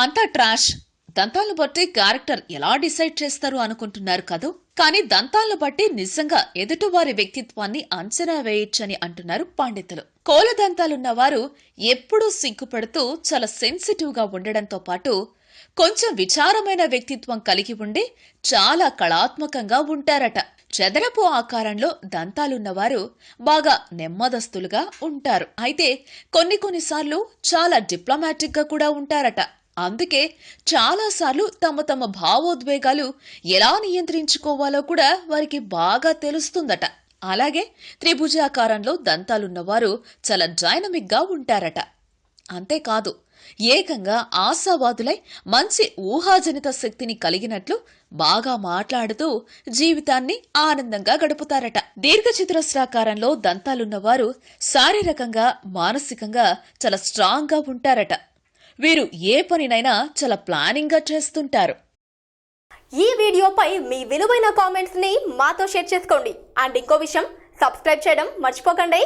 అంతా ట్రాష్. దంతాలను బట్టి క్యారెక్టర్ ఎలా డిసైడ్ చేస్తారు అనుకుంటున్నారు కదూ. కానీ దంతాలను బట్టి నిజంగా ఎదుటివారి వ్యక్తిత్వాన్ని అంచనా వేయొచ్చని అంటున్నారు పండితులు. కోల దంతాలున్న వారు ఎప్పుడూ సిగ్గుపడుతూ చాలా సెన్సిటివ్ గా ఉండడంతో పాటు కొంచెం విచారమైన వ్యక్తిత్వం కలిగి ఉండి చాలా కళాత్మకంగా ఉంటారట. చదరపు ఆకారంలో దంతాలున్నవారు బాగా నెమ్మదస్తులుగా ఉంటారు. అయితే కొన్నిసార్లు చాలా డిప్లొమాటిక్ గా కూడా ఉంటారట. అందుకే చాలాసార్లు తమ భావోద్వేగాలు ఎలా నియంత్రించుకోవాలో కూడా వారికి బాగా తెలుస్తుందట. అలాగే త్రిభుజాకారంలో దంతాలున్నవారు చాలా డైనమిక్ గా ఉంటారట. అంతేకాదు, ఏకంగా ఆశావాదులై మంచి ఊహాజనిత శక్తిని కలిగినట్లు బాగా మాట్లాడుతూ జీవితాన్ని ఆనందంగా గడుపుతారట. దీర్ఘచతురస్రాకారంలో దంతాలున్నవారు శారీరకంగా మానసికంగా చాలా స్ట్రాంగ్ గా ఉంటారట. వీరు ఏ పనినైనా చాలా ప్లానింగ్ గా చేస్తుంటారు. ఈ వీడియోపై మీ విలువైన కామెంట్స్ ని మాతో షేర్ చేసుకోండి. అండ్ ఇంకో విషయం, సబ్స్క్రైబ్ చేయడం మర్చిపోకండి.